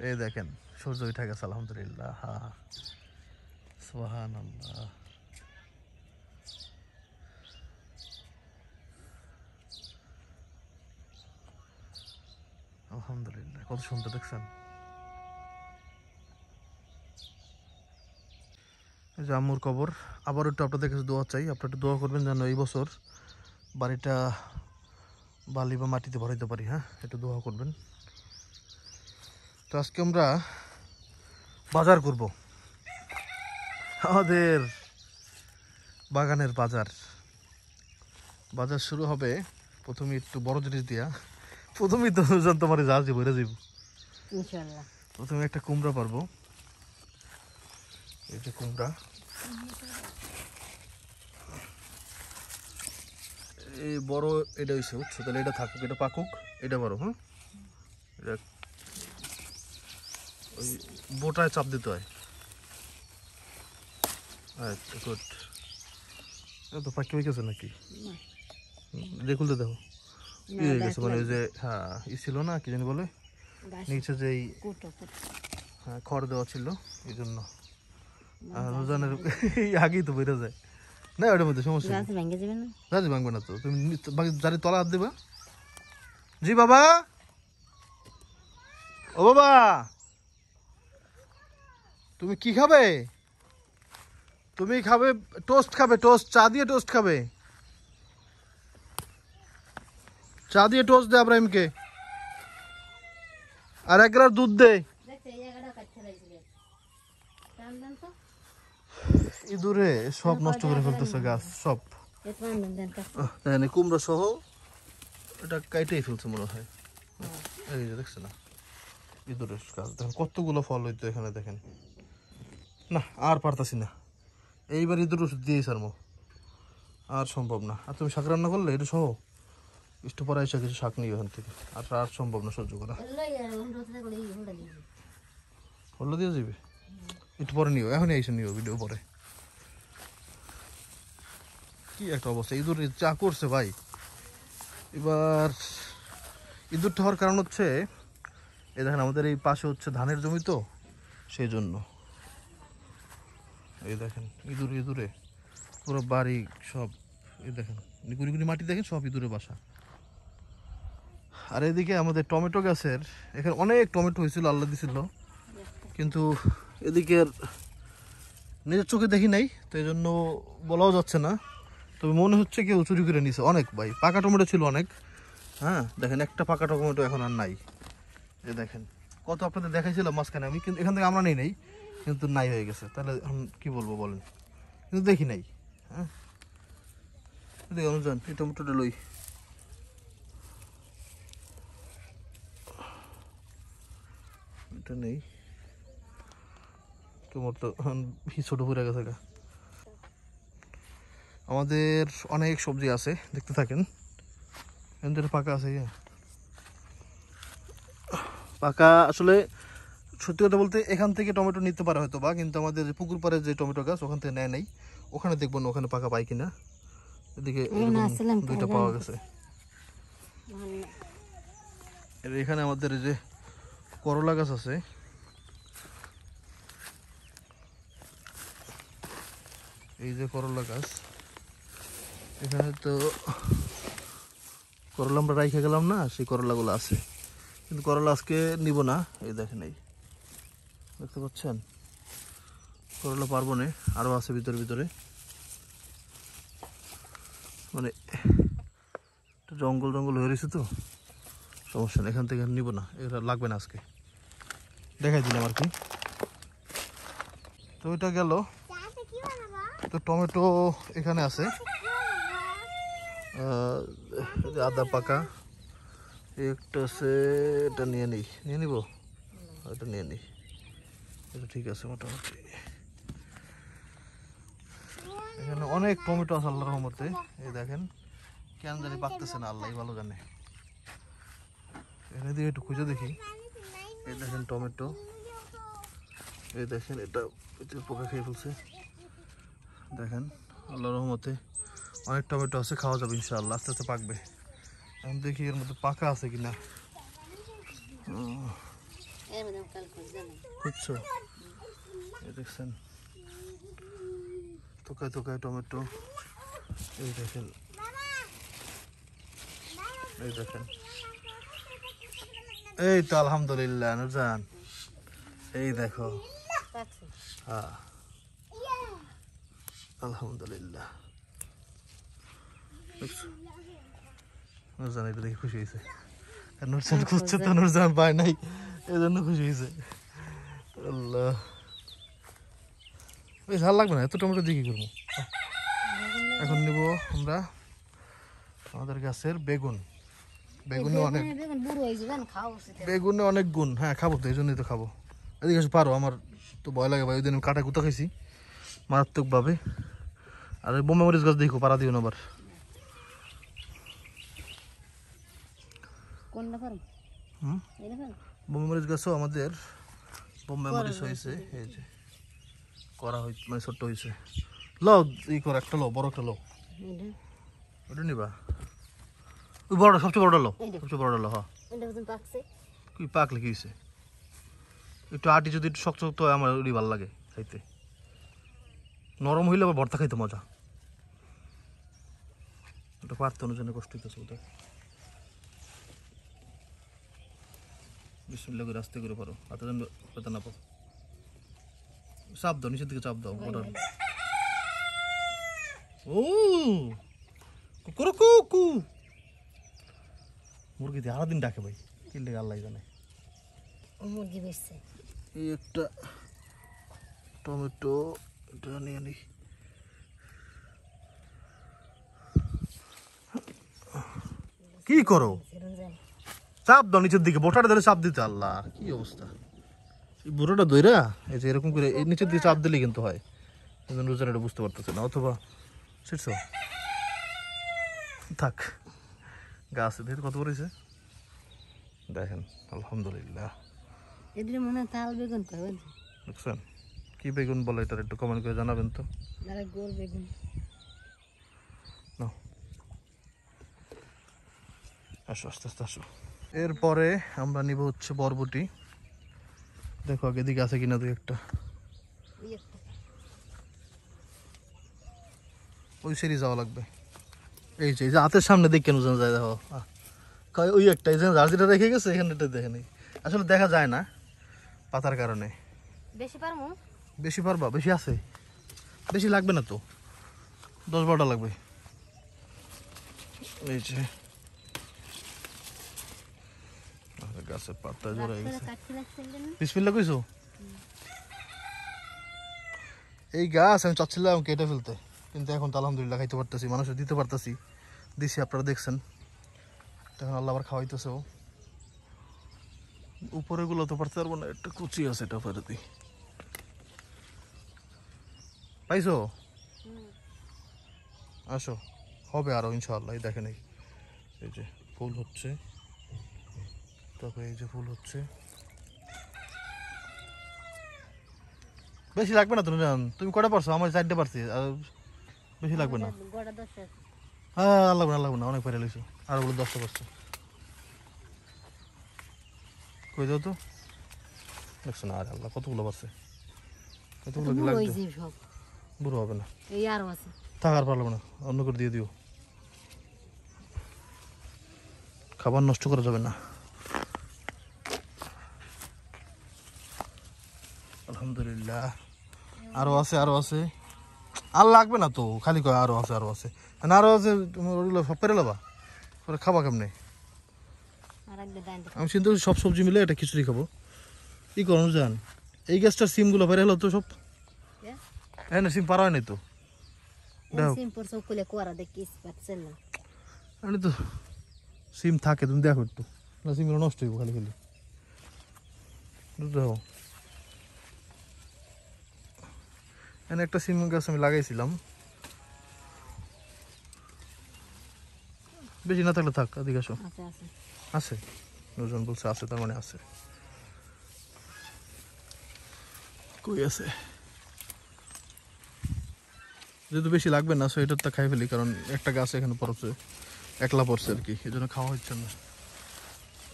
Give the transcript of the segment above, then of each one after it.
এই দেখেন সূর্য উঠে গেছে আলহামদুলিল্লাহ। হ্যাঁ সুবহানাল্লাহ। আলহামদুলিল্লাহ কত সুন্দর দেখছেন। এই যে আম্মুর কবর। আবার একটু আপনাদের কাছে দোয়া চাই, আপনারা একটু দোয়া করবেন যেন এই বছর বাড়িটা বালি বা মাটিতে ভরাইতে পারি। হ্যাঁ একটু দোয়া করবেন। তো আজকে আমরা বাজার করব, আমাদের বাগানের বাজার। বাজার শুরু হবে প্রথমে একটু বড় জিনিস দিয়া। প্রথমেই তো তোমার জাহাজে ভরে যাব ইনশাআল্লাহ। প্রথমে একটা কুমড়া পারবো। এই যে কুমড়া, এই বড় এটা হইছে বুঝছো, তাহলে এটা থাকুক, এটা পাকুক, এটা পারো। হ্যাঁ এটা ওই বোটায় চাপ দিতে হয়। আচ্ছা গুড। তো পাকি হয়ে গেছে নাকি? দেখুন তো দেখো ই হয়ে গেছে, মানে ওই যে হ্যাঁ ই ছিল না, কি জানি বলে, নিচে যে হ্যাঁ খড় দেওয়া ছিল এই জন্য। রোজানের আগেই তো বেরো যায় না, ওটার মধ্যে সমস্যা রাজি ভাঙবে না তো। তুমি জারি তলা হাত দেবা। জি বাবা, ও বাবা তুমি কি খাবে? তুমি খাবে টোস্ট, খাবে টোস্ট, চা দিয়ে টোস্ট খাবে। চা দিয়ে টোস্ট দে আব্রাহিমকে, আর এক গ্লাস দুধ দে। ইঁদুরে সব নষ্ট করে ফেলতেছে গাছ সব। কুমড়ো সহ এটা কাইটেই ফেলছে মনে হয়। এই যে দেখছে না ইঁদুরের গাছ, দেখেন কতগুলো ফল হইতো এখানে। দেখেন না আর পারতাছি না, এইবার ইঁদুর ওষুধ দিয়েই সারমো, আর সম্ভব না। আর তুমি শাক রান্না করলে এটা সহ একটু পরে এসে কিছু শাক নিও এখান থেকে, আর সম্ভব না সহ্য করা। হলো দিয়ে যাবে, একটু পরে নিও, এখনই এসে নিও ভিডিও পরে। কি একটা অবস্থা, ইঁদুর যা করছে ভাই। এবার ইঁদুরটা হওয়ার কারণ হচ্ছে এই দেখেন আমাদের এই পাশে হচ্ছে ধানের জমি, তো সেই জন্য এই দেখেন ইঁদুরে পুরো বাড়ি সব। এই দেখেন গুড়ি গুড়ি মাটি, দেখেন সব ইঁদুরের বাসা। আর এদিকে আমাদের টমেটো গাছের এখানে অনেক টমেটো হয়েছিল, আল্লাহ দিছিল, কিন্তু এদিকে নিজের চোখে দেখি নাই, তো এই জন্য বলাও যাচ্ছে না। তবে মনে হচ্ছে কেউ চুরি করে নিছে অনেক ভাই। পাকা টমেটো ছিল অনেক। হ্যাঁ দেখেন একটা পাকা টমেটো এখন আর নাই। যে দেখেন কত আপনাদের দেখাইছিলাম মাঝখানে আমি, কিন্তু এখান থেকে আমরা নেই কিন্তু নাই হয়ে গেছে। তাহলে এখন কি বলবো বলেন, কিন্তু দেখি নাই। হ্যাঁ দেখি অনুযান এই টমেটোটা লই। এটা নেই, টমেটো ছোট পড়ে গেছে। আমাদের অনেক সবজি আছে, দেখতে থাকেন। এদের পাকা আছে, পাকা আসলে সত্যি কথা বলতে এখান থেকে টমেটো নিতে পারা হয়তো বা, কিন্তু আমাদের পুকুর পাড়ে যে টমেটো গাছ ওখান থেকে নেয় নাই। ওখানে দেখবো না ওখানে পাকা পাই কিনা। এদিকে দুইটা পাওয়া গেছে। এখানে আমাদের এই যে করলা গাছ আছে, এই যে করলা গাছ, এখানে তো করলা আমরা রাইখে গেলাম না, সেই করলাগুলো আছে, কিন্তু করলা আজকে নিব না। এই দেখেন এই দেখতে পাচ্ছেন করলা পারবো না, আরও আছে ভিতরে মানে জঙ্গল হয়ে রয়েছে, তো সমস্যা নেই, এখান থেকে নিব না, এটা লাগবে না আজকে। দেখাই দিলাম আর কি। তো এটা গেল। তো টমেটো এখানে আছে, আদা পাকা একটা আছে, এটা নিয়ে নিব, এটা নিয়ে নিই, এটা ঠিক আছে মোটামুটি। এখানে অনেক টমেটো আছে আল্লাহর রহমতে। এই দেখেন কেন জানি পাকতেছে না, আল্লাহ ভালো জানে। এখানে দিয়ে একটু খুঁজে দেখি। এই দেখেন টমেটো, এই দেখেন এটা পোকা খেয়ে ফেলছে। দেখেন আল্লাহর রহমতে অনেক টমেটো আছে, খাওয়া যাবে ইনশাআল্লাহ, আস্তে আস্তে পাকবে। এখন দেখি এর মধ্যে পাকা আছে কিনা। বুঝছো, এই দেখছেন তোকায় তোকায় টমেটো, এই দেখেন, এই দেখেন, এই তো আলহামদুলিল্লাহ নুরজান, এই দেখো, হ্যাঁ আলহামদুলিল্লাহ। নুরজান এটা দেখে খুশি হয়েছে, নুরজান খুঁজছে তো নুরজান পায় নাই, এই জন্য খুশি হয়েছে। আল্লাহ, বেশ ভালো লাগবে না এত টমেটো দিয়ে কি করবো। এখন নিব আমরা আমাদের গাছের বেগুন। বেগুনে অনেক বেগুনে অনেক গুণ, হ্যাঁ খাবো তো, এই জন্যই তো খাবো। এদিকে এসে পারো, আমার তো ভয় লাগে ভাই, ওই দিন কাটা কুতা খাইছি মারাত্মকভাবে। আর ওই বোম্বে মরিচ গাছ দেখো, পাড়া দিও না আবার। বোম্বে মরিচ গাছও আমাদের বোম্বে মরিচ হয়েছে, এই যে করা হয়েছে, মানে ছোট্ট হয়েছে। লো ই কর, একটা লো, বড় একটা লো, ওটা নিবা, ওই বড়টা, সবচেয়ে বড়টা লো, সবচেয়ে বড়টা লো। হ্যাঁ কি পাকলে কি হয়েছে, একটু আটি যদি একটু শক্ত শক্ত হয় আমার ওই ভালো লাগে খাইতে, নরম হইলে আবার ভর্তা খাইতে মজা। ওটা পারতে অনুযায়ী কষ্ট হইতেছে ওটা। বিসমিল্লাহ করে আস্তে করে পারো, হাতে যেন পেতে না পাও। চাপ দাও, নিচের দিকে চাপ দাও। ও কুকুর কুকু, মুরগি দিয়ে আরো দিন ডাকে ভাই, কি লেগে আল্লাহ জানে। মুরগি বেশছে। এই একটা টমেটো, এটা নিয়ে নি। কি করো, চাপ দাও নিচের দিকে, বোটাটা ধরে চাপ দিতে। আল্লাহ কি অবস্থা, এই বুড়োটা দইরা এই যে এরকম করে এই নিচের দিকে চাপ দিলে কিন্তু হয়। রোজার এটা বুঝতে পারতেছে না, অথবা শিখছো থাক। গাছ দেখে কত করেছে দেখেন, আলহামদুলিল্লাহ। এদের মনে হয় তাল বেগুন দেখছেন কি বেগুন বলে, এটার একটু কমেন্ট করে জানাবেন তো। গোল বেগুন। আসো আস্তে আস্তে আসো। এরপরে আমরা নিব হচ্ছে বরবটি। দেখো আগে দিকে আছে কিনা দুই একটা, ওই সেরি যাওয়া লাগবে। এই যে হাতের সামনে দিক কেন যায়, দেখো ওই একটা জার্সিটা রেখে গেছে, এখানটা দেখে নেই, আসলে দেখা যায় না পাতার কারণে। বেশি পারবা, বেশি আছে, বেশি লাগবে না তো, 10-12টা লাগবে। এই যে গাছের পাতা জড়াই গেছে। বিসমিল্লাহ কইছো, এই গাছ আমি চাচ্ছিলাম কেটে ফেলতে, কিন্তু এখন তো আলহামদুলিল্লাহ খাইতে পারতেছি, মানুষের দিতে পারতেছি, দিছি, আপনারা দেখছেন। এখন আল্লাহ আবার খাওয়াইতেছে। উপরে গুলো তো পারতে পারবো না, একটা কুচি আছে, এটা ফেরত দিই। পাইছো, আসো, হবে আরো ইনশাআল্লাহ। এই দেখেন এই যে ফুল হচ্ছে, তবে এই যে ফুল হচ্ছে। বেশি লাগবে না তুমি জান, তুমি কটা পারছো, আমার 4টে পারছি, আর বেশি লাগবে না। হ্যাঁ লাগবে না, লাগবে না, অনেক পেরে লইছো, আর ওগুলো 10টা পারছো। কই দাও তো, দেখছো না, আর আল্লাহ কতগুলো পারছে, কতগুলো লাগবে। বুড়ো হবে না, থাক আর পারলাম না, অন্য করে দিয়ে দিও, খাবার নষ্ট করা যাবে না। আলহামদুলিল্লাহ, আরো আছে, আরো আছে, আর লাগবে না তো, খালি কয় আরো আছে, আরো আছে, আরো আছে। তুমি ওগুলো সব পেরে নেবা, পরে খাবা কেমনে? আমি চিন্তা করছি সব সবজি মিলে এটা খিচুড়ি খাবো। কি করুন জান, এই গ্যাসটার সিম গুলো পেরে হলো তো সব, হ্যাঁ না সিম পারা হয় নাই তো, আমি তো সিম থাকে, তুমি দেখো একটু, না সিমগুলো নষ্ট হইব খালি খালি। দেখো এখানে একটা সিম গাছ আমি লাগাইছিলাম, বেশি না থাকলে থাক, এদিকে আসো। আছে, দুজন বলছে আছে, তার মানে আছে। কই আছে, যেহেতু বেশি লাগবে না, সোয়েটারটা খাই ফেলি, কারণ একটা গাছ এখানে পড়ছে, একলা পড়ছে আর কি, এই জন্য খাওয়া হচ্ছে না।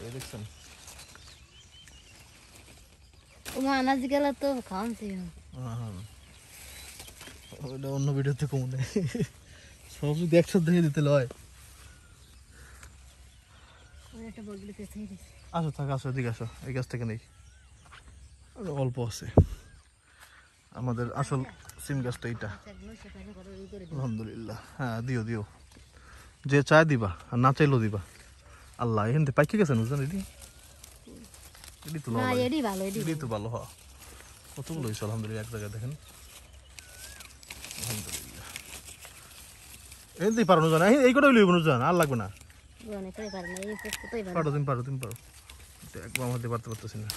এই দেখছেন আনাজ গেলে তো খাওয়াতে ওটা অন্য ভিডিওতে কমনে সব যদি একসাথে দেখে দিতে লয়। একটা বগলি পেছাই দিছে। আসো থাক, আসো এদিকে আসো, এই গাছ থেকে নেই, অল্প আছে। আমাদের আসল সিম গাছটা এইটা। আলহামদুলিল্লাহ, হ্যাঁ দিও দিও, যে চায় দিবা আর না চাইলেও দিবা। আল্লাহ এখান থেকে পাইকে গেছেন বুঝলেন, এটি এটি তো না এডি ভালো এটি তো ভালো। হ্যাঁ কতগুলো হয়েছে আলহামদুলিল্লাহ, এক জায়গায় দেখেন আলহামদুলিল্লাহ। এখান থেকে পারো জানা, এই কটাই লইব জান, আর লাগবে না। অনেকটাই পারে না, এই কতই পারে। পারো তুমি, পারো তুমি, পারো। একবার আমাদের পারতে পারতেছি না,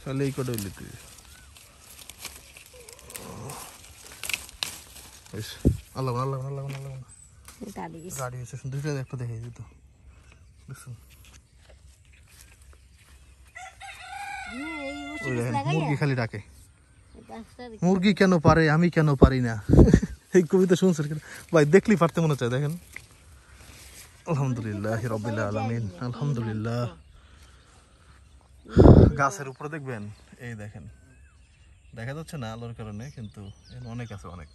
তাহলে এই কটাই লিতে আল্লাহ আল্লাহ আল্লাহ আল্লাহ। গাড়ি হয়েছে সুন্দর, একটা দেখে দিত দেখুন। মুরগি খালি ডাকে, মুরগি কেন পারে আমি কেন পারি না। এই কবিতা শুনছেন ভাই, দেখলেই পারতে মনে চায়। দেখেন আলহামদুলিল্লাহ রাব্বিল আলামিন, আলহামদুলিল্লাহ। গাছের উপরে দেখবেন, এই দেখেন দেখা যাচ্ছে না আলোর কারণে, কিন্তু অনেক আছে, অনেক।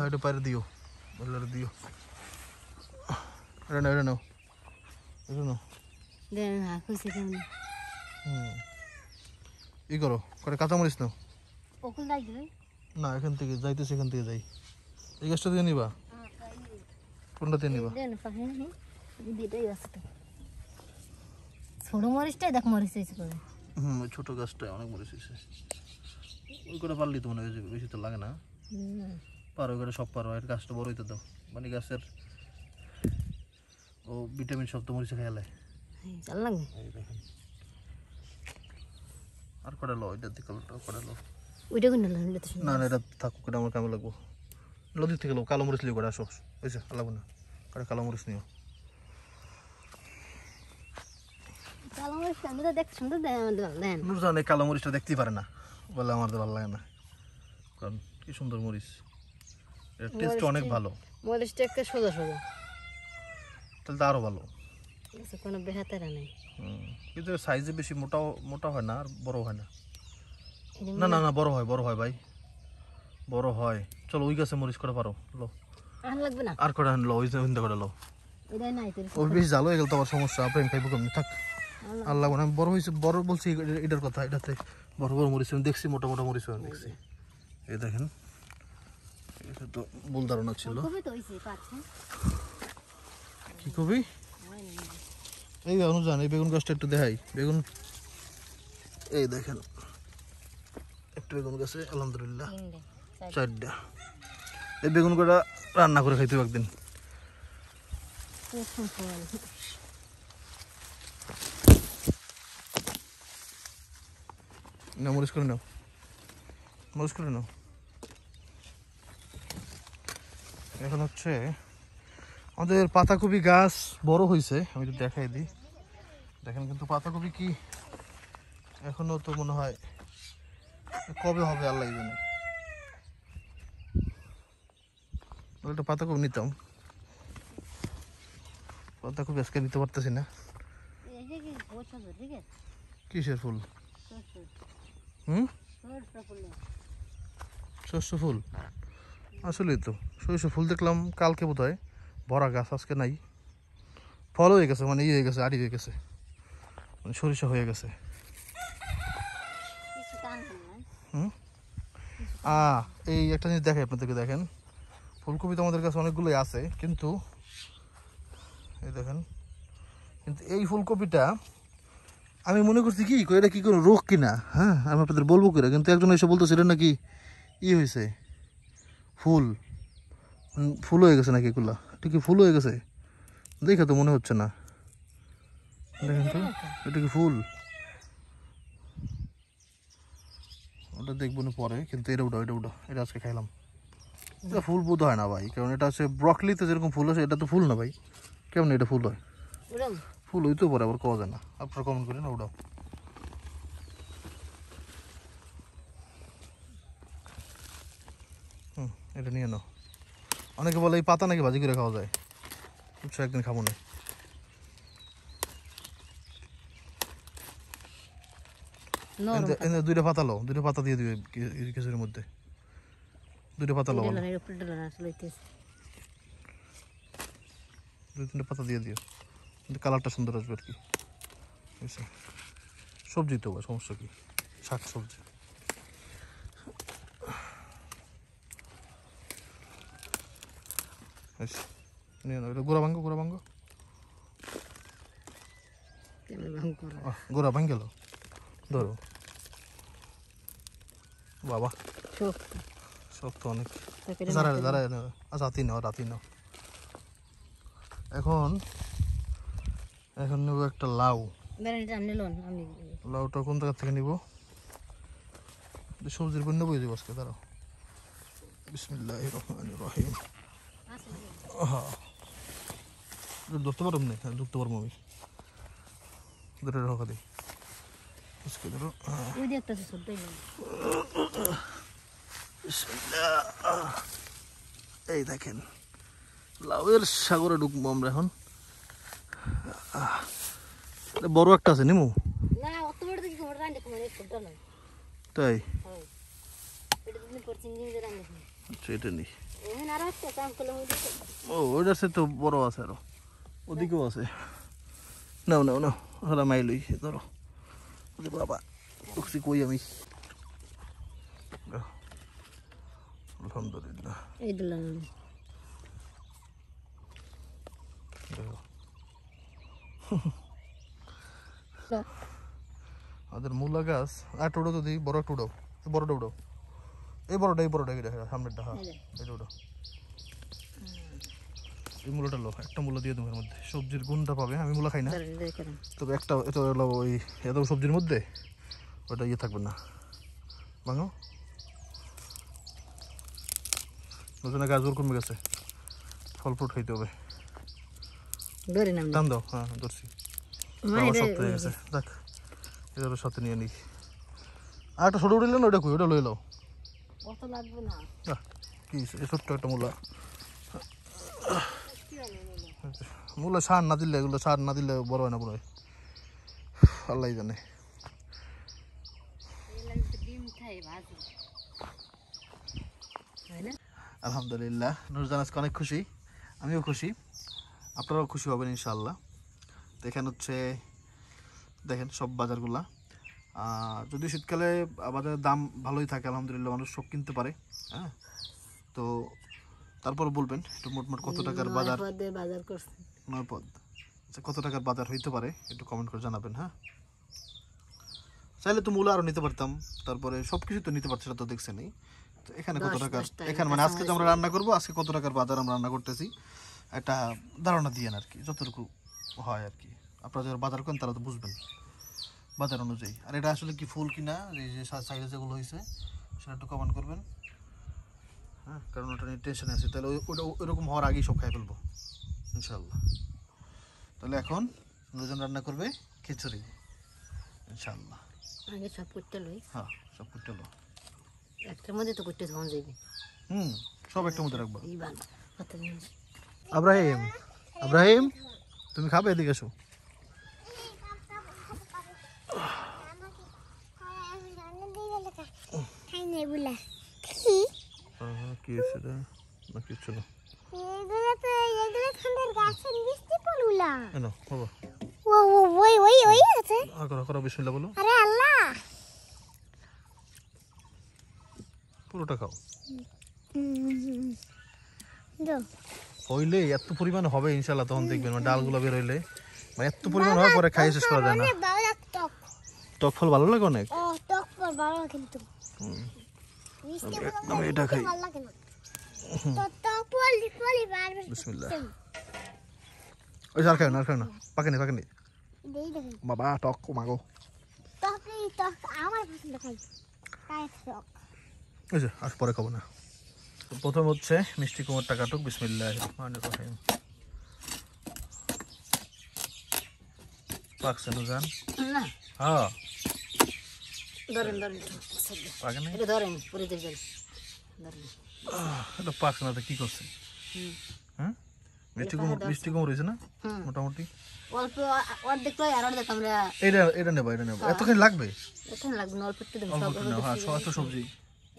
এটা পারে দিও, দিও, এটা নাও, এটা নাও, এটা নাও। ই করো, করে কাঁচামরিচ নাও। না এখান থেকে যাইতেছে, এখান থেকে যাই। এই গাছটা দিয়ে নিবা, কোনটা দিয়ে নিবা? ছোট মরিচটাই দেখ, মরিচ হয়েছে করে। ওই ছোট গাছটা অনেক মরিচ হয়েছে। ওই করে পারলি তো মনে হয়, বেশি তো লাগে না। পারো করে সব পারো, এর গাছটা বড় হইতে দাও, মানে গাছের ও ভিটামিন সব তো মরিচে খেয়ালে। আর কটা লো, এটা দিকে কটা লো, ওইটা কোন না না এটা থাকুক, এটা আমার কামে লাগবো। নদীর থেকে লো, কালো মরিচ লিও কটা, আসো বুঝছে, লাগবো না, কটা কালো মরিচ নিও। কালো মরিচটা আমি তো দেখতে সুন্দর দেন। নুরজান এই কালো মরিচটা দেখতেই পারে না, বলে আমার তো ভালো লাগে না, কারণ কি সুন্দর মরিচ, এর টেস্ট অনেক ভালো। মরিচটা একটা সোজা সোজা, তাহলে তো আরো ভালো, কোনো বেহাতারা নেই। কিন্তু সাইজে বেশি মোটাও মোটা হয় না, আর বড় হয় না। না না না, বড় হয়, বড় হয় ভাই, বড় হয়। চলো ওই গাছে মরিচ করে পারো, লো আর লাগবে না, আর কটা লো, ওই হিন্দা করে লো। এটাই নাই তোর, ওই বেশি জালো হয়ে গেল তো আমার সমস্যা, প্রেম খাইবো কেমনি, থাক আর লাগবে না। আমি বড় হয়েছে, বড় বলছি এটার কথা, এটাতে বড় বড় মরিচ আমি দেখছি, মোটা মোটা মরিচ আমি দেখছি। এই দেখেন, এটা তো ভুল ধারণা ছিল। কি কবি? এই অনুযান, এই বেগুন গাছটা একটু দেখাই, বেগুন এই দেখেন একটা বেগুন গাছে আলহামদুলিল্লাহ 4টা। এই বেগুন কটা রান্না করে খাইতে একদিন। না মরিচ করে নাও, মরিচ করে নাও। এখন হচ্ছে আমাদের পাতাকপি গাছ বড় হয়েছে, আমি তো দেখাই দিই, দেখেন। কিন্তু পাতাকপি কি এখনো তো মনে হয় কবে হবে আল্লাহ জানে। একটা পাতাকপি নিতাম, পাতাকপি আজকে নিতে পারতেছি না। কিসের ফুল? সর্ষে ফুল, আসলেই তো সরিষা ফুল দেখলাম কালকে বোধ হয়, ভরা গাছ, আজকে নাই। ফল হয়ে গেছে, মানে ইয়ে হয়ে গেছে, আড়ি হয়ে গেছে, মানে সরিষা হয়ে গেছে। এই একটা জিনিস দেখে আপনাদেরকে, দেখেন ফুলকপি তো আমাদের কাছে অনেকগুলোই আছে, কিন্তু এই দেখেন, কিন্তু এই ফুলকপিটা আমি মনে করছি কি এটা কি কোনো রোগ কিনা, হ্যাঁ আমি আপনাদের বলবো করে, কিন্তু একজন এসে বলতেছে এটা নাকি ই হয়েছে, ফুল ফুল হয়ে গেছে নাকি, এগুলা এটা কি ফুল হয়ে গেছে, দেখে তো মনে হচ্ছে না। দেখেন তো এটা কি ফুল, ওটা দেখবো না পরে, কিন্তু এটা উঠা, এটা উঠা, এটা আজকে খাইলাম। এটা ফুল বোধ হয় না ভাই, কারণ এটা হচ্ছে ব্রকলিতে যেরকম ফুল আছে, এটা তো ফুল না ভাই, কেমন এটা ফুল হয়? ফুল হইতেও পারে, আবার কওয়া যায় না, আপনারা কমেন্ট করেন না। ওটাও এটা নিয়ে নাও। অনেকে বলে এই পাতা নাকি ভাজি করে খাওয়া যায়, বুঝছো, একদিন খাবো না। নরম এনে দুইটা পাতা লও, দুইটা পাতা দিয়ে দিবে কিছুর মধ্যে, দুইটা পাতা লও, ডলানের উপরে ডলার আসলে হইতেছে। দুই তিনটা পাতা দিয়ে দিও, কিন্তু কালারটা সুন্দর আসবে আর কি। বুঝছো? সবজি তো সমস্যা কি, শাক সবজি। নিয়ে নাও, এটা গোড়া ভাঙ্গো, গোড়া ভাঙ্গো, তেমন ভাঙ করো। গোড়া ভাঙ্গ গেল, ধরো। বাবা শক্ত শক্ত অনেক। তারপরে দাঁড়ায় দাঁড়ায়, আচ্ছা রাতি নাও, রাতি নাও। এখন এখন নেব একটা লাউ। বেরেন্টা আমি নিলাম আমি। লাউটা কোন জায়গা থেকে নিব? সবজির বন্য বই দেবো আজকে, দাঁড়াও। বিসমিল্লাহির রহমানির রহিম। ধরতে পারব না? হ্যাঁ ধরতে পারবো আমি, ধরে রাখা দিই আজকে, ধরো। ওই যে একটা ছোটই না। এই দেখেন লাউয়ের সাগরে ঢুকবো আমরা এখন। বড় একটা আছে নিমু, না অত বড় দেখি কোমর রান্না কোমরে ছোট না। তাই হ্যাঁ এটা দিন পর চিংড়ি দিয়ে রান্না করি। আচ্ছা এটা নি। ওখানে আর একটা কাম করলে হইতো। ও ওইটার সে তো বড় আছে, আরো ওদিকেও আছে। নাও নাও নাও, ওরা মাইলই ধরো। ওরে বাবা ঢুকছি কই আমি। আলহামদুলিল্লাহ। এই দিলাম দেখো আমাদের মূলা গাছ। আর টোটো তো দিই, বড় একটা উঠাও, বড়টা উঠাও, এই বড়টা এটা সামনেরটা, হ্যাঁ এটা উঠাও। এই মূলাটা লো, একটা মূলা দিয়ে দেবো এর মধ্যে, সবজির গুণটা পাবে। আমি মূলা খাই না, তবে একটা এটা হলো ওই এত সবজির মধ্যে ওটা ইয়ে থাকবে না। ভাঙো, নতুন গাছ জোর কমে গেছে, ফল ফ্রুট খাইতে হবে। ধরে নাম টান দাও, হ্যাঁ ধরছি। শক্ত হয়ে গেছে, দেখ এটার সাথে নিয়ে নিই। আর একটা ছোটো উঠিল না, ওটা কই, ওটা লই লাও। কত লাগবে না কি এই ছোট্ট একটা মূলা। মূলা সার না দিলে, এগুলো সার না দিলে বড় হয় না, বড় হয় আল্লাহ জানে। ডিম খাই ভাজি আলহামদুলিল্লাহ, নুরজান আজকে অনেক খুশি, আমিও খুশি, আপনারাও খুশি হবেন ইনশাআল্লাহ। দেখেন হচ্ছে, দেখেন সব বাজারগুলা, যদিও শীতকালে বাজারের দাম ভালোই থাকে আলহামদুলিল্লাহ, মানুষ সব কিনতে পারে। হ্যাঁ তো তারপর বলবেন একটু মোটমোট কত টাকার বাজার, বাজার করছে 9 পদ, আচ্ছা কত টাকার বাজার হইতে পারে একটু কমেন্ট করে জানাবেন। হ্যাঁ চাইলে তো মূলা আরও নিতে পারতাম, তারপরে সব কিছু তো নিতে পারছি, সেটা তো দেখছেনই। তো এখানে কত টাকার, এখানে মানে আজকে যে আমরা রান্না করবো, আজকে কত টাকার বাজার আমরা রান্না করতেছি একটা ধারণা দিয়েন আর কি, যতটুকু হয় আর কি। আপনারা যারা বাজার করেন তারা তো বুঝবেন বাজার অনুযায়ী। আর এটা আসলে কি ফুল কিনা, এই যে সাইডে যেগুলো হয়েছে সেটা একটু কমেন্ট করবেন। হ্যাঁ কারণ ওটা নিয়ে টেনশনে আছে, তাহলে ওটা ওইরকম হওয়ার আগেই সব খাই ফেলবো ইনশাল্লাহ। তাহলে এখন নুরজান রান্না করবে খিচুড়ি ইনশাল্লাহ। আগে সব করতে লই, হ্যাঁ সব করতে লো, একটার মধ্যে তো করতে ধন যাবে। সব একটা মধ্যে রাখবো। ইবান কত নিয়ে আব্রাহিম, আব্রাহিম তুমি খাবে, এদিকে এসো। কি হয়েছে এটা? না কিছু না, বিসমিল্লাহ বলো, পুরোটা খাও। হইলে এত পরিমাণ হবে ইনশাল্লাহ, তখন দেখবেন মানে ডালগুলো বের হইলে মানে এত পরিমাণ হওয়ার পরে খাই শেষ করা যায় না। টক ফল ভালো লাগে অনেক, আমি এটা খাই। বিসমিল্লাহ, ওই আর খাই না, আর খাই না, পাকেনি পাকেনি বাবা, টক মাগো। ওই যে আর পরে খাবো না। প্রথম হচ্ছে মিষ্টি কুমড়টা কাটুক, বিসমিল্লাহির রহমানির রহিম। পাকছে নুরজান? না হ্যাঁ ধরেন ধরেন পাকেনি, এটা ধরেন পুরি দিয়ে ধরেন। এটা পাকছে না তো কি করছে? হ্যাঁ মিষ্টি কম রয়েছে না মোটামুটি অল্প অর্ধেক তো আর অর্ধেক আমরা এটা নেবো এতখানি লাগবে এখানে লাগবে না, অল্প একটু দেবো অল্প সব একটু নাও, হ্যাঁ সমস্ত সবজি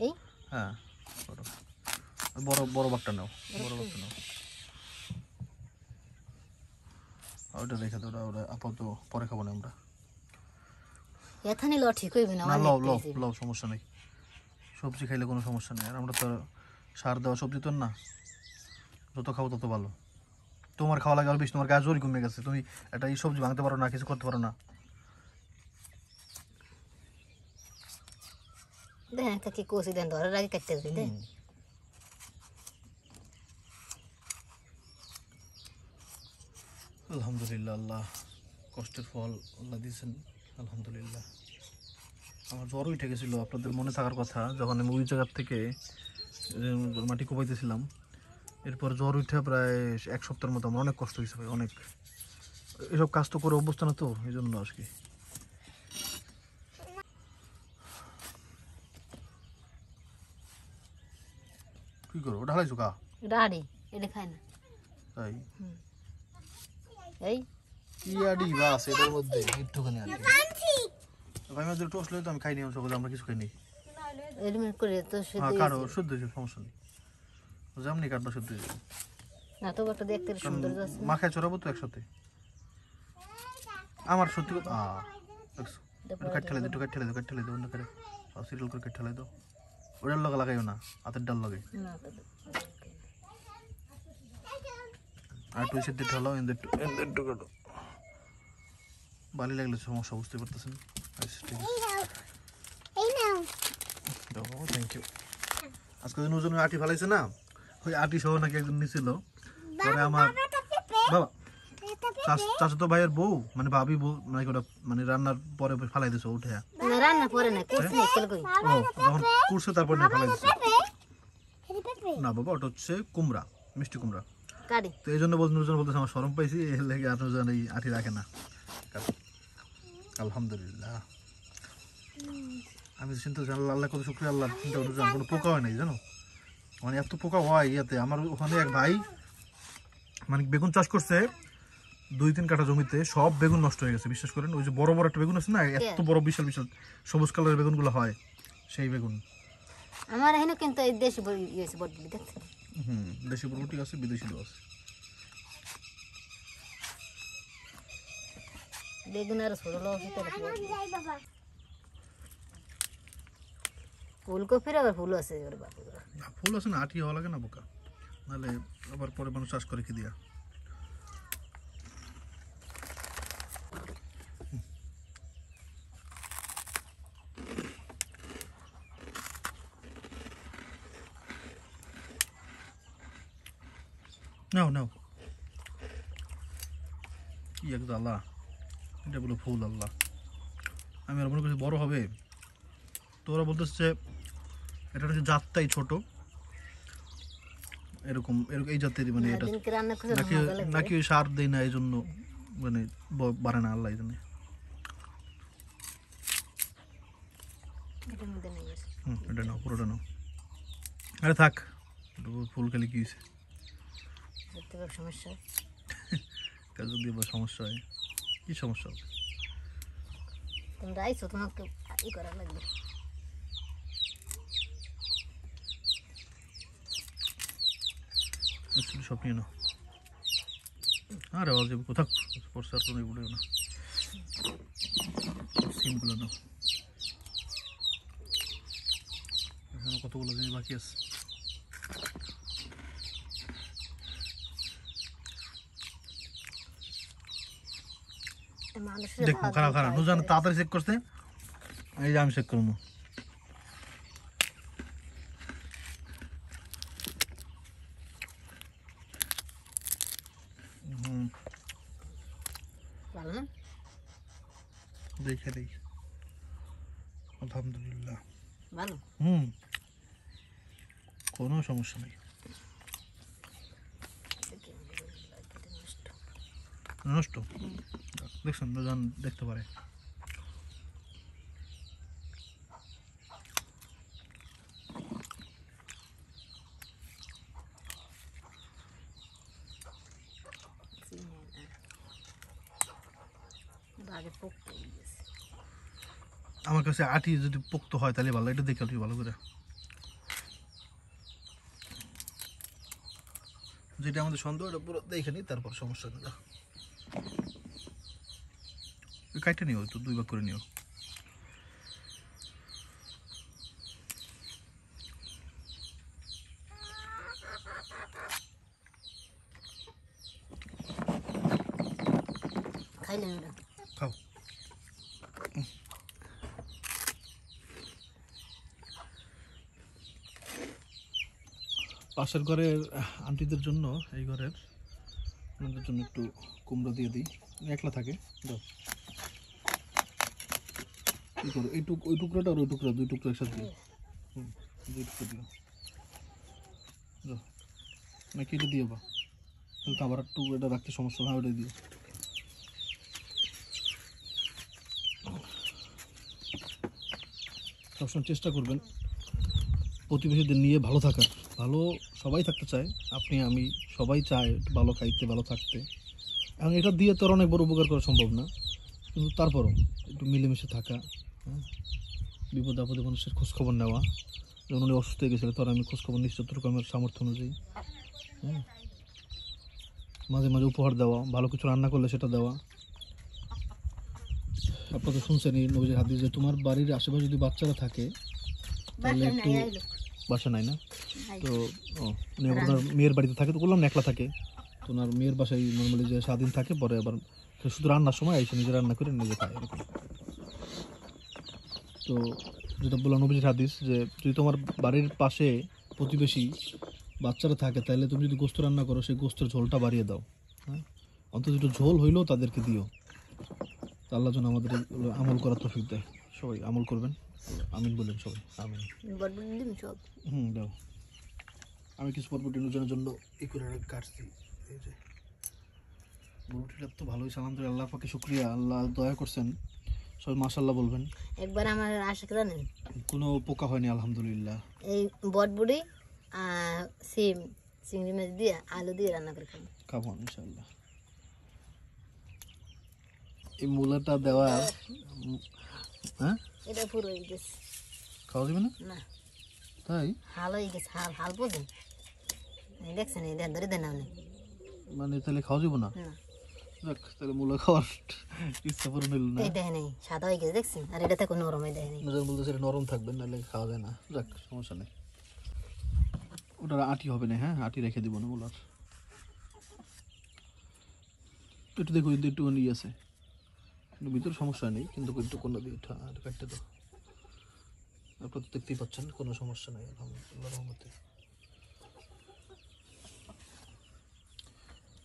এই হ্যাঁ বড় বড় বাগটা নাও বড় বাগটা নাও ওটা রেখে দাও ওটা আপাতত পরে খাবো না আমরা এখানে ল ঠিক হইবে না না অনেক লও লও হয়ে যাবে। লও সমস্যা নেই সবজি খাইলে কোনো সমস্যা নেই আর আমরা তো সার দেওয়া সবজি তো না যত খাবো তত ভালো তোমার খাওয়া লাগে আর বেশি তোমার গাছ জোরই কমে গেছে তুমি একটা এই সবজি ভাঙতে পারো না কিছু করতে পারো না দেখেন কাকি কোসি দেন ধরার আগে কাটতে দিই দেন আলহামদুলিল্লাহ আল্লাহ কষ্টের ফল আল্লাহ দিয়েছেন আলহামদুলিল্লাহ আমার জ্বর উঠে গেছিলো আপনাদের মনে থাকার কথা যখন আমি ওই জায়গার থেকে মাটি কোপাইতেছিলাম এরপর জ্বর উঠে প্রায় 1 সপ্তাহের মতো আমার অনেক কষ্ট হয়েছে ভাই অনেক এসব কাজ তো করে অভ্যস্ত না তো এই জন্য আর কি করো ওটা হারাইছো কা ডাড়ি এটা খায় না তাই এই কি আডি বাস এটার মধ্যে একটুখানি আডি ভাই মাঝে টোস্ট লই তো আমি খাই নি সকলে আমরা কিছু খাই নি এলিমিনেট করে তো শুধু হ্যাঁ কাটো শুদ্ধ হয়েছে সমস্যা নেই যেমনি কাটবা শুদ্ধ হয়েছে না তো একটা দেখতে সুন্দর আছে মাখায় চড়াবো তো একসাথে আমার সত্যি কথা দেখছো কাট ঠেলে দাও কাট ঠেলে দাও অন্য করে সিরিয়াল করে কাট ঠেলে দাও ওটার লগে লাগাইও না হাতের ডাল লাগে না তো আর তুই সেদ্ধ ঠেলাও এন্দের টু কাটো বালি লাগলে সমস্যা বুঝতে পারতেছেন আচ্ছা ঠিক আছে থ্যাংক ইউ আজকে দিন ওজন আটি ফেলাইছে না ওই আটি সহ নাকি একজন নিছিল পরে আমার বাবা চাচাতো ভাইয়ের বউ মানে ভাবি বউ মানে ওটা মানে রান্নার পরে ফেলাই দিছে উঠে না রান্না পরে না কোসি খেল কই ও যখন কুরছে তারপর না ফেলাই দিছে না বাবা ওটা হচ্ছে কুমড়া মিষ্টি কুমড়া কাটি তো এই জন্য নুরজন বলতেছে আমার শরম পাইছি এর লেগে আর নুরজন এই আটি রাখে না আলহামদুলিল্লাহ আমি চিন্তা জানলাম আল্লাহ কত শুক্রিয়া আল্লাহ চিন্তা নুরজন কোনো পোকা হয় নাই জানো মানে এত পোকা হয় ইয়াতে আমার ওখানে এক ভাই মানে বেগুন চাষ করছে 2-3 কাঠা জমিতে সব বেগুন নষ্ট হয়ে গেছে বিশ্বাস করেন ওই যে বড় বড় একটা বেগুন আছে না এত বড় বিশাল বিশাল সবুজ কালারের বেগুনগুলো হয় সেই বেগুন আমার এখানে কিন্তু এই দেশি ইয়েছে বড় দেখতে দেশি বরবটি আছে বিদেশিও আছে বেগুন আর ছোট লাউ সেটা ফুলকপির আবার ফুল আছে ওর বাবা ফুল আছে না আটি হওয়া লাগে না বোকা নাহলে আবার পরে মানুষ চাষ করে কি দিয়া নাও নাও কি এক জ্বালা এটা বলো ফুল আল্লাহ আমি আর মনে করছি বড় হবে তোরা বলতেছে এটা হচ্ছে জাতটাই ছোট এরকম এরকম এই জাতের মানে এটা দিনকে রান্না করে নাকি নাকি ওই সার দেয় না এই জন্য মানে বাড়ে না আল্লাহ এই জন্য এটার মধ্যে নেই এটা নাও পুরোটা নাও আরে থাক ফুল খেলে কি হয়েছে দেখতে পার সমস্যা কাজ যদি আবার সমস্যা হয় কি সমস্যা হবে তোমরা আইছো তোমাকে ই করা লাগবে সব নিয়ে নাও আরে আওয়াজ কোথাও পড়ছে আর তুমি উঠেও না সিমগুলো নাও এখানে কতগুলো জিনিস বাকি আছে দেখো খারাপ খারাপ নুজান তাড়াতাড়ি চেক করতে এই যে আমি চেক করবো ভালো না দেখে দেই আলহামদুলিল্লাহ ভালো কোনো সমস্যা নেই নষ্ট দেখছেন নুজান দেখতে পারে আগে পোক্ত হয়ে গেছে। আমার কাছে আটি যদি পোক্ত হয় তাহলে ভালো, এটা দেখে ভালো করে। যেটা আমাদের সন্দেহ এটা পুরো দেখে নিই, তারপর সমস্যা নেই। কাইটা নিও, তো 2 ভাগ করে নিও। খাইলেন ওটা? খাও। পাশের ঘরের আন্টিদের জন্য এই ঘরের ওনাদের জন্য একটু কুমড়ো দিয়ে দিই, একলা থাকে। দাও, কি করো, ওই টুকরাটা আর ওই টুকরা, 2 টুকরা একসাথে দিও। 2 টুকরা দিও। দাও, নাকি এটা দিও বা তাহলে তো আবার একটু এটা রাখতে সমস্যা হয়, ওটা দিও। সবসময় চেষ্টা করবেন প্রতিবেশীদের নিয়ে ভালো থাকার। ভালো সবাই থাকতে চায়, আপনি আমি সবাই চায় একটু ভালো খাইতে, ভালো থাকতে। এখন এটা দিয়ে তো আর অনেক বড় উপকার করা সম্ভব না, কিন্তু তারপরও একটু মিলেমিশে থাকা, বিপদ আপদে মানুষের খোঁজখবর নেওয়া। যেমন উনি অসুস্থ হয়ে গেছিলো, তার আমি খোঁজখবর নিচ্ছি যতটুকু আমার সামর্থ্য অনুযায়ী। মাঝে মাঝে উপহার দেওয়া, ভালো কিছু রান্না করলে সেটা দেওয়া। আপনারা তো শুনছেনই নবীজির হাদিস যে তোমার বাড়ির আশেপাশে যদি বাচ্চারা থাকে তাহলে একটু, বাসা নাই না তো, উনি ওনার মেয়ের বাড়িতে থাকে, তো বললাম না একলা থাকে, তো ওনার মেয়ের বাসায় নর্মালি যে স্বাধীন থাকে, পরে আবার শুধু রান্নার সময় এসে নিজে রান্না করে নিজে খায় এরকম। তো যেটা বললাম নবীজির হাদিস যে যদি তোমার বাড়ির পাশে প্রতিবেশী বাচ্চারা থাকে তাহলে তুমি যদি গোস্ত রান্না করো সেই গোস্তের ঝোলটা বাড়িয়ে দাও, হ্যাঁ, অন্তত একটু ঝোল হইলেও তাদেরকে দিও। আল্লাহ যেন আমাদের আমল করার তৌফিক দেয়। সবাই আমল করবেন, আমিন বললেন সবাই আমিন। দাও, আমি কিছু বরবটি নুজানের জন্য এই করে কাটছি। এই যে বরবটিটা তো ভালোই, আলহামদুলিল্লাহ, আল্লাহ পাকে শুকরিয়া, আল্লাহ দয়া করছেন, সবাই মাশাআল্লাহ বলবেন। একবার আমার আশিক জানেন কোনো পোকা হয়নি আলহামদুলিল্লাহ। এই বটবুড়ি সিম চিংড়ি মাছ দিয়ে আলু দিয়ে রান্না করে খাবো। খাবো ইনশাআল্লাহ। এই মূলাটা দেওয়া, হ্যাঁ এটা পুরো হয়ে গেছে, খাওয়া যাবে না? না তাই হাল হয়ে গেছে, হাল হাল বোঝেন, দেখছেন এই ধরে দেন আপনি, মানে তাহলে খাওয়া যাবো না? না দেখ তাহলে মূলা খাওয়ার ইচ্ছা পূরণ হইল না। এই দেখেন এই সাদা হয়ে গেছে দেখছেন, আর এটা থেকে নরম হয়ে দেখেন। নজর বলতে সেটা নরম থাকবে, নাহলে খাওয়া যায় না। যাক সমস্যা নেই, ওটা আটি হবে না। হ্যাঁ, আটি রেখে দিব না মূলার। একটু দেখো যদি একটু নিয়ে আছে, ভিতরে সমস্যা নেই, কিন্তু একটু কোনটা দিয়ে কাটতে দাও। আপনারা তো দেখতেই পাচ্ছেন কোনো সমস্যা নেই আলহামদুলিল্লাহ রহমতে।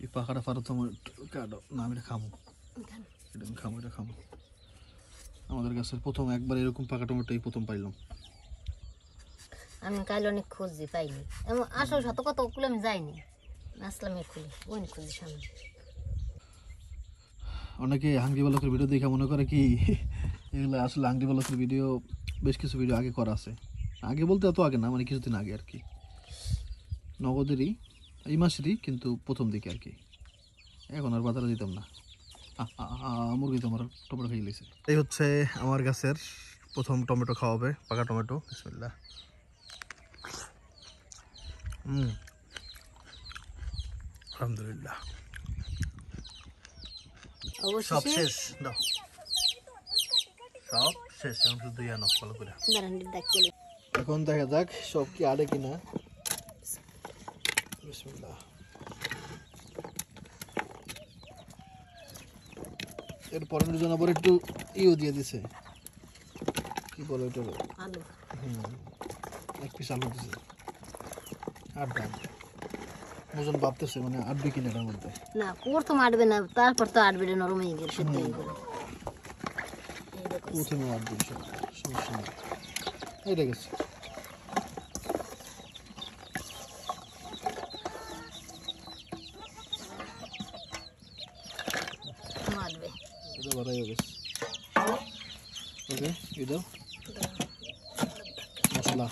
এই পাখাটা ফারো তোমার কাটো না, আমি এটা খামো, এটা আমি খামো, এটা খামো। আমাদের গাছের প্রথম একবার এরকম পাকা টমেটোই প্রথম পাইলাম। আমি কাল অনেক খুঁজছি পাইনি, এমন আসল শত কত খুলে আমি যাইনি, আসলাম খুলি অনেক খুঁজি সামনে। অনেকে হাঙ্গি বালকের ভিডিও দেখে মনে করে কি এগুলো আসলে হাঙ্গি বালকের ভিডিও, বেশ কিছু ভিডিও আগে করা আছে, আগে বলতে এত আগে না, মানে কিছুদিন আগে আর কি, নগদেরই এই মাসেরই, কিন্তু প্রথম দিকে আর কি। এখন আর বাজারে দিতাম না, মুরগি তো আমার টমেটো খেয়ে গেছে। এই হচ্ছে আমার গাছের প্রথম টমেটো খাওয়াবে, পাকা টমেটো। বিসমিল্লাহ। আলহামদুলিল্লাহ, সব শেষ। দাও, সব শেষ, এখন শুধু আনো ভালো করে। এখন দেখা যাক সব কি আড়ে কিনা। বিসমিল্লাহ। এরপরে দুজন আবার একটু ইও দিয়ে দিছে, কি বলে ওটা, আলু, এক পিস আলু দিছে। আর ডাল দুজন ভাবতেছে মানে আটবে কিনা এটার মধ্যে। না প্রথম আটবে না, তারপর তো আটবে, নরম হয়ে গেলে সেদ্ধ হয়ে গেলে প্রথমে আটবে, সমস্যা নেই। এটা গেছে আটবে, এটা বাড়াই গেছে। ওকে, এই দাও মশলা,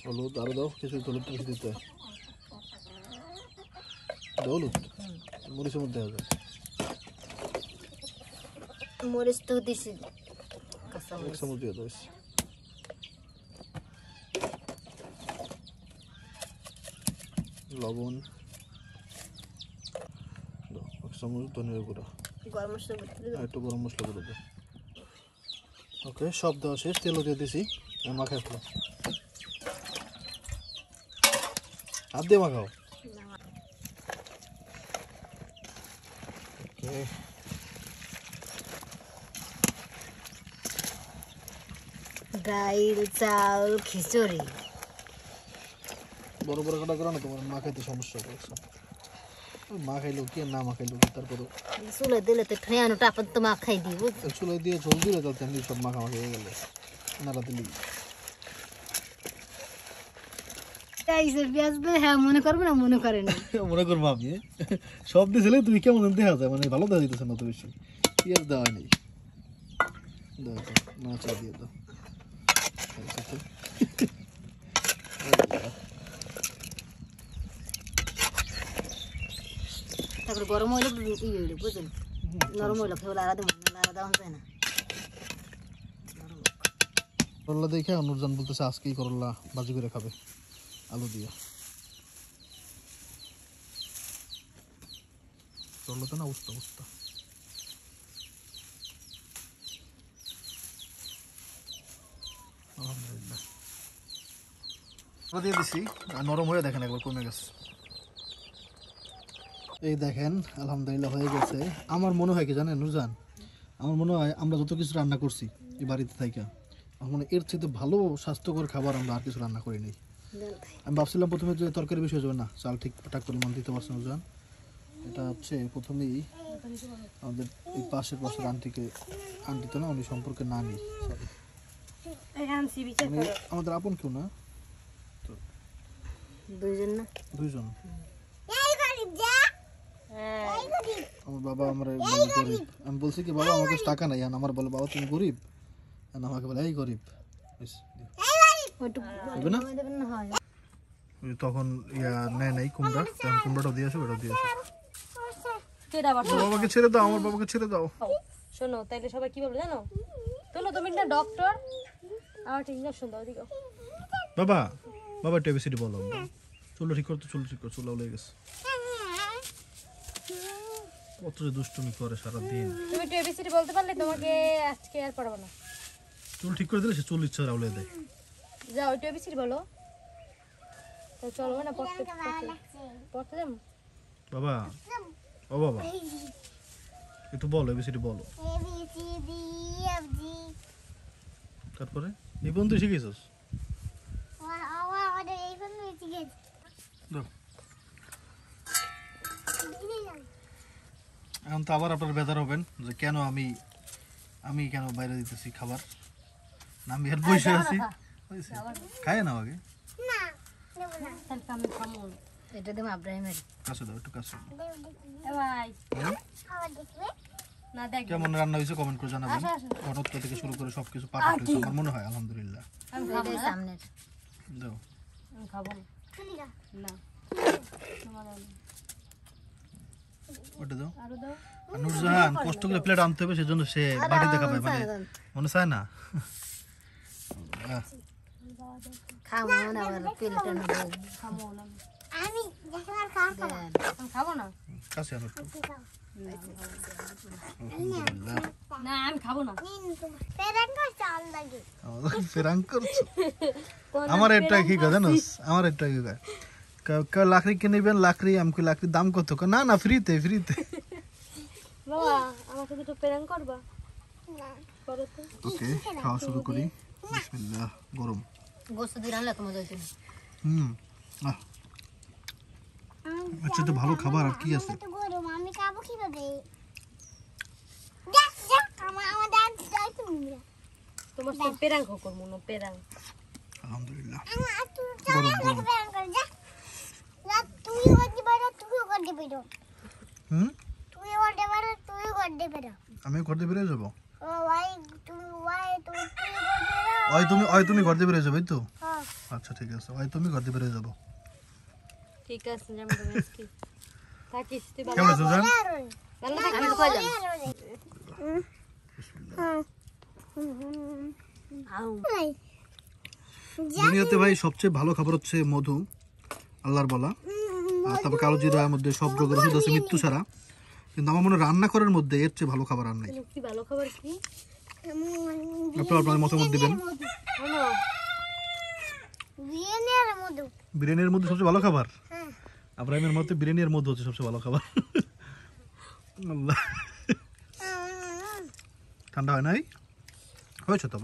হলুদ আরো দাও কিছু, হলুদ কিছু দিতে হয়, হলুদ মরিচের মধ্যে হবে। মরিচ তো দিছি কাঁচা এক মরিচ চামচ দিয়ে দাও লবণ দাও এক চামচ ধনিয়া গুঁড়া গরম মশলা দিতে আর একটু গরম মশলা গুঁড়ো দাও ওকে সব দেওয়া শেষ তেলও দিয়ে দিছি মাখাই ফেলো হাত দিয়ে মাখাও ওকে ডাইল চাল খিচুড়ি বড় বড় কাটা করো না তোমার মা খাইতে সমস্যা করছে মা খাইলেও কি আর না মা খাইলেও কি তারপরে চুলে দিলে তো ঠেয়ানো টাপার তো মা খাই দিব চুলাই দিয়ে ঝোল দিলে তাহলে তেমনি সব মাখামাখি হয়ে গেল নাড়া দিলি পেঁয়াজ দিয়ে হ্যাঁ মনে করবে না মনে করে না মনে করবো আমি সব দিয়েছিলে তুমি কেমন দেখা যায় মানে ভালো দেখা যেতেছে না তো বেশি পেঁয়াজ দেওয়া নেই দাও মাছ দিয়ে দাও তারপরে গরম হইলে ইয়ে হইলে বুঝলেন নরম হইলে খেয়ে আলাদা আলাদা যায় না করলা দেখে নুরজান বলতেছে আজকেই করলা ভাজি করে খাবে আলু দিয়ে করলা তো না উস্তা উস্তা আলহামদুলিল্লাহ দিয়ে দিছি আর নরম হয়ে দেখেন একবার কমে গেছে এই দেখেন আলহামদুলিল্লাহ হয়ে গেছে আমার মনে হয় কি জানেন নুরজান আমার মনে হয় আমরা যত কিছু রান্না করছি এই বাড়িতে থাইকা আমার মনে হয় এর চেয়ে ভালো স্বাস্থ্যকর খাবার আমরা আর কিছু রান্না করি নাই আমি ভাবছিলাম প্রথমে যে তরকারি বেশি হয়ে যাবে না চাল ঠিকঠাক পরিমাণ দিতে পারছে নুরজান এটা হচ্ছে প্রথমেই আমাদের এই পাশের আন্টি তো না উনি সম্পর্কে না নিই আমাদের আপন কেউ না দুইজন আমার বাবা আমার গরিব আমি বলছি কি বাবা আমার কাছে টাকা নাই আমার বলে বাবা তুমি গরিব আমাকে বলে এই গরিব তখন নেয় নাই কুমড়া তখন কুমড়াটা দিয়ে আসো ওটা দিয়ে আসো বাবাকে ছেড়ে দাও আমার বাবাকে ছেড়ে দাও শোনো তাইলে সবাই কি বলবে জানো তুমি না ডক্টর আমার ইঞ্জেকশন দাও দিও বাবা বাবা একটু এবিসিডি বলো চলো ঠিক করতো চলো ঠিক কর চলো লেগে গেছে কত যে দুষ্টুমি করে সারাদিন তুমি একটু এবিসিডি বলতে পারলে তোমাকে আজকে আর পড়াবো না চুল ঠিক করে দিলে সে চুল ইচ্ছা রাউলে দেয় যাও একটু এবিসিডি বলো তো চলো না পড়তে যাম বাবা ও বাবা একটু বলো এবিসিডি বলো তারপরে এই বন্ধু শিখেছিস এখন তো আবার আপনার বেজার হবেন যে কেন আমি কেন বাইরে দিতেছি খাবার না আমি আর বসে আছি খায় না আগে এটা দেবো আব্রাহিমের কাছে দাও একটু কাছে না দেখ কেমন রান্না হয়েছে কমেন্ট করে জানাবেন ঘনত্ব থেকে শুরু করে সবকিছু পারফেক্ট হয়েছে আমার মনে হয় আলহামদুলিল্লাহ সামনের দাও খাবো না ওটা দাও আরো দাও আর নুরজাহান কষ্ট করে প্লেট আনতে হবে সেজন্য সে বাড়িতে খাবে মানে মনে চায় না খাবো না আবার প্লেটে নেবো খাবো না আমি খাবো না কাছে আনো একটু আলহামদুলিল্লাহ না আমি খাবো না ফেরাং করছো আমার এটা কি কথা জানোস আমার এটা কি কথা লাকড়ি কিনে নেবেন লাকড়ি আমাকে লাকড়ির দাম কত না না ফ্রিতে বাবা আমাকে দুটো প্রেরণ করবা না করো তো ওকে খাওয়া শুরু করি বিসমিল্লাহ গরম গোস্ত দিয়ে রান্না তো মজা হইছে আচ্ছা তো ভালো খাবার আর কি আছে গরম আমি খাবো কিভাবে তোমার তো প্রেরণ করব না প্রেরণ আলহামদুলিল্লাহ আমি ঘর দিয়ে বেরিয়ে যাবো তুমি ঘর দিয়ে বেরিয়ে যাবে তো আচ্ছা ঠিক আছে তুমি ঘর দিয়ে বেরিয়ে যাবো ঠিক আছে যেমন তুমি থাকিস তুই কেমন আছো জান ভালো থাকিস দুনিয়াতে ভাই সবচেয়ে ভালো খাবার হচ্ছে মধু, আল্লাহর বলা। আর তারপর কালো জিরার মধ্যে সব রোগের ওষুধ আছে মৃত্যু ছাড়া। কিন্তু আমার মনে হয় রান্না করার মধ্যে এর চেয়ে ভালো খাবার আর নাই। কি ভালো খাবার কি? আপনারা আপনাদের মতামত দিবেন। বিরিয়ানির মধ্যে সবচেয়ে ভালো খাবার আব্রাহিমের মতে বিরিয়ানির মধ্যে হচ্ছে সবচেয়ে ভালো খাবার। আল্লাহ, ঠান্ডা হয় নাই? হয়েছে তো।